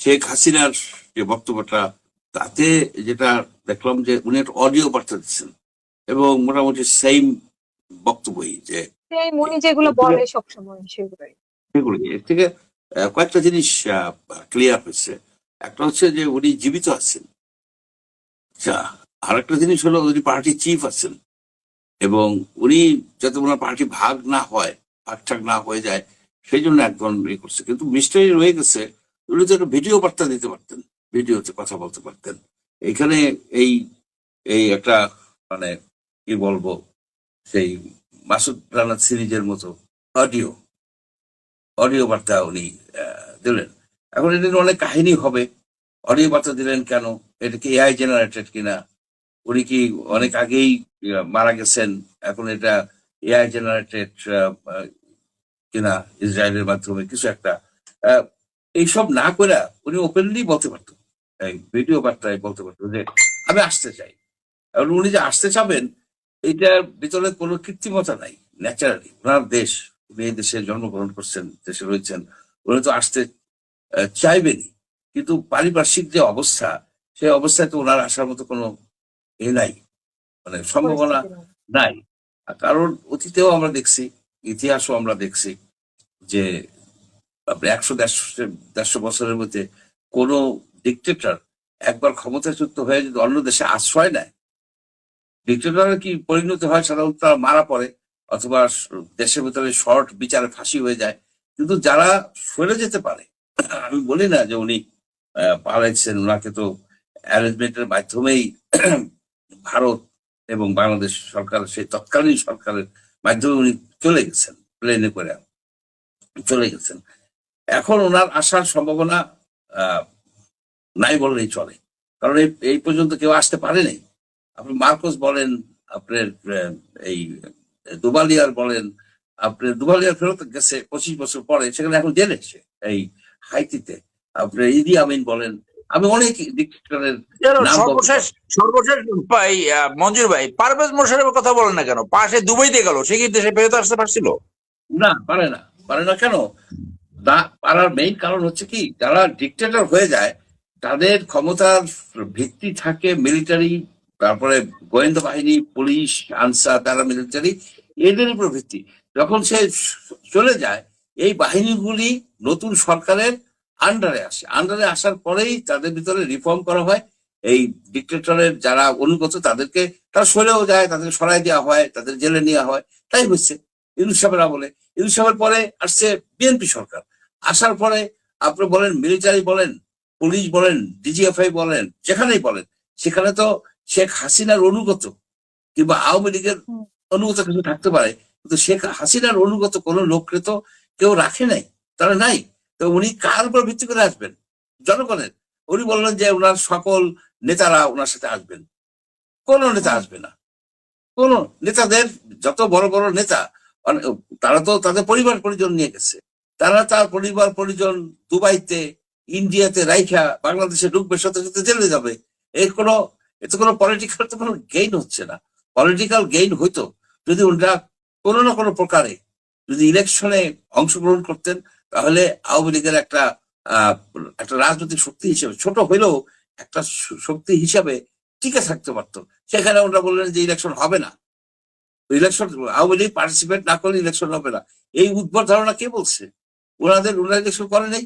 শেখ হাসিনার যে বক্তব্যটা, তাতে যেটা দেখলাম যে উনি একটা অডিও বার্তা দিচ্ছেন এবং মোটামুটি সেম বক্তব্যই যে উনি যেগুলো এর থেকে বলে সবসময় সেগুলোই। সেগুলি এর থেকে কয়েকটা জিনিস ক্লিয়ার হয়েছে। একটা হচ্ছে যে উনি জীবিত আছেন, আচ্ছা। আর একটা জিনিস হলো উনি পার্টি চিফ আছেন এবং উনি যাতে ওনার পার্টি ভাগ না হয়, ভাগঠাক না হয়ে যায়, সেই জন্য একজন ইয়ে করছে। কিন্তু মিস্টারি রয়ে গেছে, উনি তো একটা ভিডিও বার্তা দিতে পারতেন, ভিডিওতে কথা বলতে পারতেন। এখানে এই এই একটা মানে কি বলবো, সেই মাসুদ রানা সিরিজের মতো অডিও অডিও বার্তা উনি দিলেন। এখন এটা নিয়ে অনেক কাহিনী হবে, অডিও বার্তা দিলেন কেন, এটা কি এআই জেনারেটেড কিনা, উনি কি অনেক আগেই মারা গেছেন, এখন এটা এআই জেনারেটেড কিনা, ইসরায়েলের মাধ্যমে কিছু একটা, আহ, এইসব না করে উনি ওপেনলি বলতে পারতো, এই ভিডিও বার্তায় বলতে পারতো যে আমি আসতে চাই। এবং উনি যে আসতে চাবেন, এইটার ভিতরে কোনো কৃত্রিমতা নাই, ন্যাচারালি ওনার দেশ, উনি এই দেশে জন্মগ্রহণ করছেন, দেশে রয়েছেন, উনি তো আসতে চাইবেনই। কিন্তু পারিপার্শ্বিক যে অবস্থা, সেই অবস্থায় তো ওনার আসার মতো কোনো এ নাই, মানে সম্ভাবনা পরিস্থিতি নেই। নাই। কারণ অতীতেও আমরা দেখছি, ইতিহাসও আমরা দেখছি যে আপনি 100-150 বছরের মধ্যে কোনো ডিকটেটর একবার ক্ষমতাচ্যুত হয়ে যদি অন্য দেশে আশ্রয় নেয়, ডিকটেটরের কি পরিণতি হয়, সাধারণত তারা মারা পড়ে অথবা দেশের ভিতরে শর্ট বিচারে ফাঁসি হয়ে যায়। কিন্তু যারা সরে যেতে পারে, আমি বলি না যে উনি পালাইছেন, ওনাকে তো অ্যারেঞ্জমেন্টের মাধ্যমেই ভারত এবং বাংলাদেশ সরকার, সেই তৎকালীন সরকারের মাধ্যমে উনি চলে গেছেন, প্লেনে করে চলে গেছেন। এখন ওনার আসার সম্ভাবনা আহ নাই বললেই চলে, কারণ এই পর্যন্ত কেউ আসতে পারেনি। আপনি মার্কোস বলেন, আপনার এই দুবালিয়ার বলেন, আপনার দুবালিয়ার ফেরত গেছে 25 বছর পরে, সেখানে এখন জেলে সে এই হাইতিতে। আপনার ইদি আমিন বলেন, আমি অনেক ডিক্টেটরের নাম বলতে সর্বশেষ পারবো। সর্বশেষ ভাই মঞ্জুর ভাই, পারভেজ মোশাররফের কথা বলেন না কেন? পাশে দুবাইতে গেল, সে কি দেশে ফেরত আসতে পারছিল? না, পারে না, পারে না কেন? না পারার মেইন কারণ হচ্ছে কি, যারা ডিক্টেটর হয়ে যায় তাদের ক্ষমতার ভিত্তি থাকে মিলিটারি, তারপরে গোয়েন্দা বাহিনী, পুলিশ, আনসার, প্যারামিলিটারি, এদের উপর ভিত্তি। যখন সে চলে যায়, এই বাহিনীগুলি নতুন সরকারের আন্ডারে আসে, আন্ডারে আসার পরেই তাদের ভিতরে রিফর্ম করা হয়। এই ডিক্টেটরের যারা অনুগত তাদেরকে, তারা সরেও যায়, তাদেরকে সরাই দেওয়া হয়, তাদের জেলে নেওয়া হয়। তাই হচ্ছে ইউনূস সাহেবের আমলে। ইউনূস সাহেবের পরে আসছে বিএনপি সরকার, আসার পরে আপনি বলেন মিলিটারি বলেন, পুলিশ বলেন, ডিজিএফআই বলেন, যেখানেই বলেন, সেখানে তো শেখ হাসিনার অনুগত কিংবা আওয়ামী লীগের হুম। অনুগত কিছু থাকতে পারে, কিন্তু শেখ হাসিনার অনুগত কোনো লোককে তো কেউ রাখে নাই, তারা নাই। তো উনি কার উপর ভিত্তি করে আসবেন? জনগণের। উনি বললেন যে ওনার সকল নেতারা ওনার সাথে আসবেন, কোন নেতা আসবে না। কোন নেতাদের, যত বড় বড় নেতা, তারা তো তাদের পরিবার পরিজন নিয়ে গেছে, তারা তার পরিবার পরিজন দুবাইতে, ইন্ডিয়াতে রাইখা বাংলাদেশে ঢুকবে, সাথে সাথে জেলে যাবে। এর কোনো, এতে কোনো পলিটিক্যাল তো কোনো গেইন হচ্ছে না। পলিটিক্যাল গেইন হইতো যদি ওনারা কোনো না কোনো প্রকারে যদি ইলেকশনে অংশগ্রহণ করতেন, তাহলে আওয়ামী লীগের একটা আহ একটা রাজনৈতিক শক্তি হিসেবে, ছোট হইলেও একটা শক্তি হিসাবে টিকে থাকতে পারতো। সেখানে ওনারা বললেন যে ইলেকশন হবে না, ইলেকশন আওয়ামী লীগ পার্টিসিপেট না করলে ইলেকশন হবে না। এই উদ্ভট ধারণা কে বলছে? ওনারা ইলেকশন করে নাই,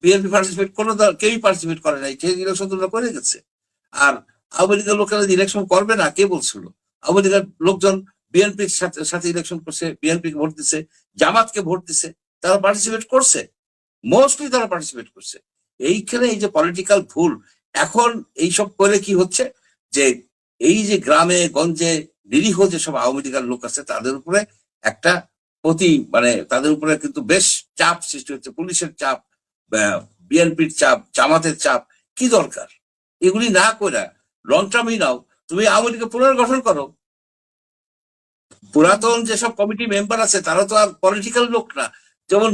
বিএনপি পার্টিসিপেট কোনো কেউই পার্টিসিপেট করে নাই, সেই ইলেকশন তোমরা করে গেছে। আর আওয়ামী লীগের লোকেরা ইলেকশন করবে না কে বলছিল? আওয়ামী লীগের লোকজন বিএনপির সাথে সাথে ইলেকশন করছে, বিএনপি ভোট দিছে, জামাতকে ভোট দিছে, তারা পার্টিসিপেট করছে, মোস্টলি তারা পার্টিসিপেট করছে। এইখানে এই যে পলিটিক্যাল ভুল, এখন এইসব করে কি হচ্ছে যে এই যে গ্রামে গঞ্জে নিরীহ যেসব আওয়ামী লীগের লোক আছে তাদের উপরে একটা মানে তাদের উপরে কিন্তু বেশ চাপ সৃষ্টি হচ্ছে, পুলিশের চাপ, বিএনপির চাপ, জামাতের চাপ। কি দরকার? এগুলি না করে লং টার্মই নাও, তুমি আওয়ামী লীগকে পুনর্গঠন করো। পুরাতন যেসব কমিটি মেম্বার আছে তারা তো আর পলিটিক্যাল লোক না। যেমন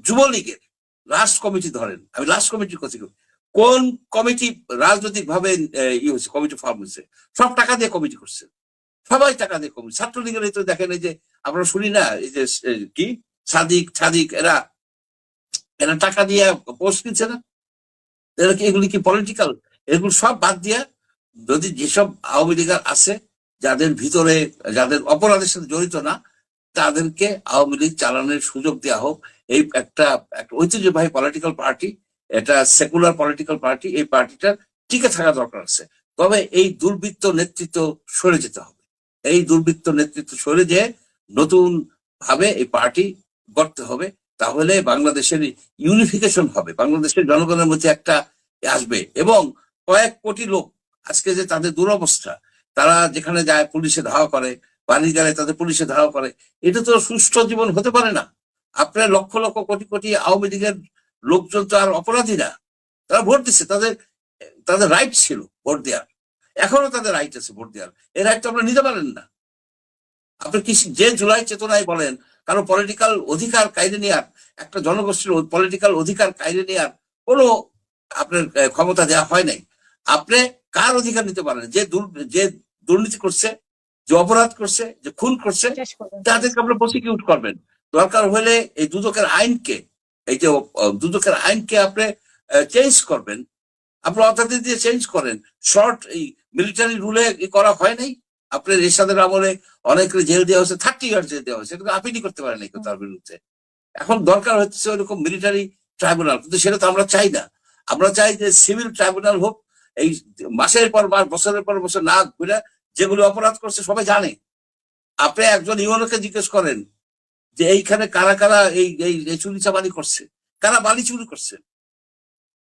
যুবলীগের লাস্ট কমিটি ধরেন, আমি লাস্ট কমিটির কথা, কোন কমিটি রাজনৈতিক ভাবে হয়েছে, কমিটি ফর্ম হয়েছে? সব টাকা দিয়ে কমিটি করছে, সবাই টাকা দিয়ে কমিটি। ছাত্রলীগের তো দেখেন, এই যে আমরা শুনি না, এই যে কি সাদিক সাদিক, এরা এরা টাকা দিয়ে পোস্ট কিনছে না, এগুলি কি পলিটিক্যাল? এগুলো সব বাদ দিয়া যদি যেসব আওয়ামী লীগার আছে যাদের ভিতরে, যাদের অপরাধের সাথে জড়িত না, তাদেরকে আওয়ামী লীগ চালানোর সুযোগ দেওয়া হোক। এই একটা ঐতিহ্যবাহী পলিটিক্যাল পার্টি, এটা সেকুলার পলিটিক্যাল পার্টি, এই পার্টিটা টিকে থাকা দরকার আছে। তবে এই দুর্বৃত্ত নেতৃত্ব সরে যেতে হবে। এই দুর্বৃত্ত নেতৃত্ব সরে যেয়ে নতুন ভাবে এই পার্টি গড়তে হবে। তাহলে বাংলাদেশের ইউনিফিকেশন হবে, বাংলাদেশের জনগণের মধ্যে একটা আসবে। এবং কয়েক কোটি লোক আজকে যে তাদের দুরবস্থা, তারা যেখানে যায় পুলিশে ধাওয়া করে, বাড়ি গেলে তাদের পুলিশে ধাওয়া করে, এটা তো সুষ্ঠু জীবন হতে পারে না। আপনার লক্ষ লক্ষ কোটি কোটি আওয়ামী লীগের লোকজন তো আর অপরাধী না, তারা ভোট দিচ্ছে, তাদের তাদের রাইট ছিল ভোট দেওয়ার, এখনো তাদের রাইট আছে ভোট দেওয়ার। এই রাইট তো আপনারা নিতে পারেন না। আপনি কি যে জুলাই চেতনায় বলেন কারো পলিটিক্যাল অধিকার কায়দে নেওয়ার, একটা জনগোষ্ঠীর পলিটিক্যাল অধিকার কায়দে নেওয়ার কোনো আপনার ক্ষমতা দেওয়া হয় নাই। আপনি কার অধিকার নিতে পারেন? যে দুর্নীতি করছে, যে অপরাধ করছে, যে খুন করছে, তাদেরকে আপনি প্রসিকিউট করবেন। দরকার হলে এই দুদকের আইনকে, এই যে দুদকের আইনকে আপনি চেঞ্জ করবেন, আপনি অত্যাধিক দিয়ে চেঞ্জ করেন। শর্ট এই মিলিটারি রুলে করা হয় নাই। আপনার এরশাদের আমলে অনেকের জেল দেওয়া হয়েছে, 30 ইয়ার জেল দেওয়া হয়েছে, এটা আপিলই করতে পারে নাই কেউ তার বিরুদ্ধে। এখন দরকার হচ্ছে ওইরকম মিলিটারি ট্রাইব্যুনাল, কিন্তু সেটা তো আমরা চাই না। আমরা চাই যে সিভিল ট্রাইব্যুনাল হোক, এই মাসের পর মাস, বছরের পর বছর না ঘুরে যেগুলো অপরাধ করছে সবাই জানে। আপনি একজন ইউনোকে জিজ্ঞেস করেন যে এইখানে কারা কারা এই চুরি চামারি করছে, কারা বালি চুরি করছে,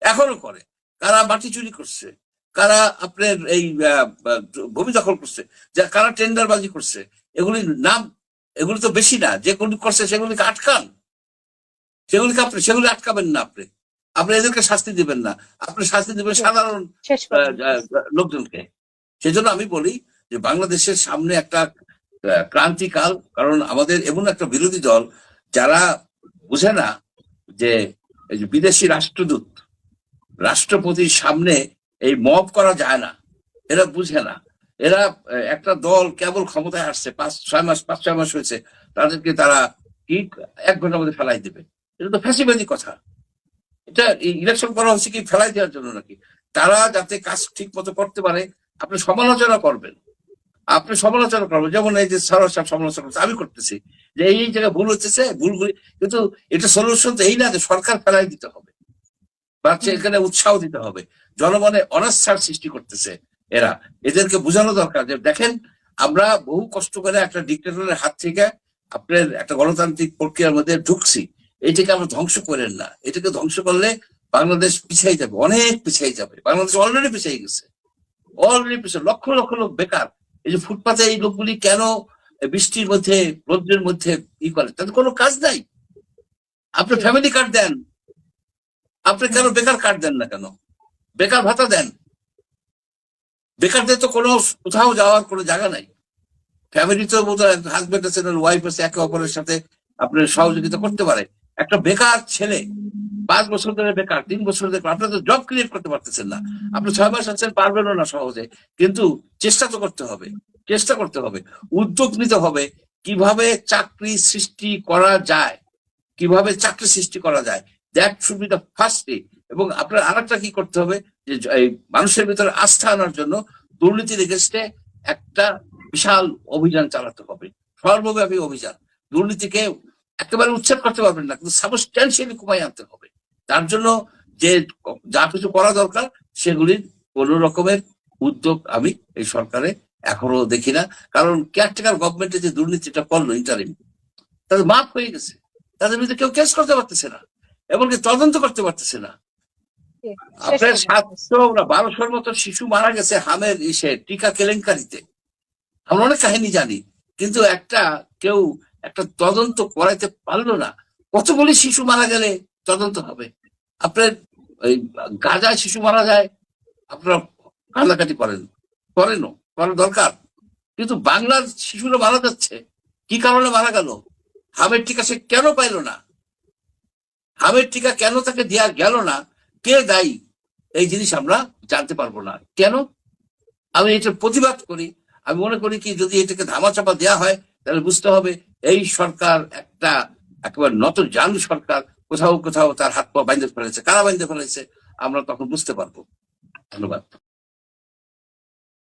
এখনো করে, কারা মাটি চুরি করছে, কারা আপনার এই ভূমি দখল করছে, যা কারা টেন্ডারবাজি করছে, এগুলির নাম, এগুলি তো বেশি না, যেগুলি করছে সেগুলিকে আটকান, সেগুলি আটকাবেন না। আপনি এদেরকে শাস্তি দিবেন না, আপনি শাস্তি দিবেন সাধারণ লোকজনকে। সেজন্য আমি বলি যে বাংলাদেশের সামনে একটা ক্রান্তিকাল, কারণ আমাদের এমন একটা বিরোধী দল যারা বুঝে না যে বিদেশি রাষ্ট্রদূত, রাষ্ট্রপতির সামনে এই মব করা যায় না, এরা বুঝে না। এরা একটা দল কেবল ক্ষমতায় আসছে 5-6 মাস হয়েছে, তাদেরকে তারা কি 1 ঘন্টার মধ্যে ফেলাই দেবে। এটা তো ফ্যাসিবাদী কথা। এটা ইলেকশন করা হচ্ছে কি ফেলাই দেওয়ার জন্য নাকি? তারা যাতে কাজ ঠিক মতো করতে পারে আপনি সমালোচনা করবেন, যেমন এই যে সরোজ সাহেব সমালোচনা করছে, আমি করতেছি যে এই জায়গায় ভুল হচ্ছে, ভুলগুলি, কিন্তু এটা সলিউশন তো এই না যে সরকার ফেলাই দিতে হবে বা এখানে উৎসাহ দিতে হবে। জনগণে অনাস্থার সৃষ্টি করতেছে এরা, এদেরকে বোঝানো দরকার যে দেখেন আমরা বহু কষ্ট করে একটা ডিক্টেটরের হাত থেকে আপনার একটা গণতান্ত্রিক প্রক্রিয়ার মধ্যে ঢুকছি, এটাকে আমরা ধ্বংস করেন না। এটাকে ধ্বংস করলে বাংলাদেশ পিছিয়ে যাবে, অনেক পিছিয়ে যাবে। বাংলাদেশ অলরেডি পিছিয়ে গেছে, লক্ষ লক্ষ লোক বেকার। এই যে ফুটপাতে এই লোকগুলি কেন বৃষ্টির মধ্যে রোদ্রের মধ্যে করে, তাদের কোনো কাজ নাই। আপনি ফ্যামিলি কার্ড দেন, আপনি কেন বেকার কার্ড দেন না? কেন বেকার ভাতা দেন? বেকারদের তো কোনো কোথাও যাওয়ার কোনো জায়গা নাই। ফ্যামিলি তো হাজবেন্ড আছে, ওয়াইফ আছে, একে অপরের সাথে আপনার সহযোগিতা করতে পারে। একটা বেকার ছেলে 5 বছর ধরে বেকার, 3 বছর ধরে, আপনারা তো জব ক্রিয়েট করতে পারতেছেন না। আপনি 6 মাস আছেন, পারবেনও না সহজে, কিন্তু চেষ্টা তো করতে হবে, উদ্যোগ নিতে হবে কিভাবে চাকরি সৃষ্টি করা যায়, that should be the first thing. এবং আপনার আরেকটা কি করতে হবে যে এই মানুষের ভিতরে আস্থা আনার জন্য দুর্নীতির এগেইনস্টে একটা বিশাল অভিযান চালাতে হবে, সর্বব্যাপী অভিযান। দুর্নীতিকে একেবারে উচ্ছেদ করতে পারবেন না, কিন্তু সাবস্ট্যান্সিয়ালি কমাই আনতে হবে। তার জন্য যে যা কিছু করা দরকার সেগুলির কোন রকমের উদ্যোগ আমি এই সরকারে এখনো দেখি না। কারণ কেয়ারটেকার গভর্নমেন্টে যে দুর্নীতিটা করলো ইন্টারিম, তাদের মাফ হয়ে গেছে, তাদের বিরুদ্ধে কেউ কেস করতে পারতেছে না, এমনকি তদন্ত করতে পারতেছে না। আপনার 700-1200 মতো শিশু মারা গেছে হামের টিকা কেলেঙ্কারিতে, আমরা অনেক কাহিনী জানি, কিন্তু কেউ একটা তদন্ত করাইতে পারলো না। কতগুলি শিশু মারা গেলে তদন্ত হবে? আপনার ওই গাজায় শিশু মারা যায়, আপনারা কান্নাকাটি করা দরকার, কিন্তু বাংলার শিশুরা মারা যাচ্ছে। কি কারণে মারা গেল? হামের টিকা সে কেন পাইল না? হামের টিকা কেন তাকে দেওয়া গেল না? কে দায়ী? এই জিনিস আমরা জানতে পারবো না কেন। আমি এটা প্রতিবাদ করি। আমি মনে করি কি যদি এটাকে ধামাচাপা দেওয়া হয় তাহলে বুঝতে হবে এই সরকার একেবারে নতুন জানু সরকার, কোথাও তার হাত পা বাইন্ধে ফেলেছে। কারা বাইন্ধে ফেলেছে? আমরা তখন বুঝতে পারবো। ধন্যবাদ।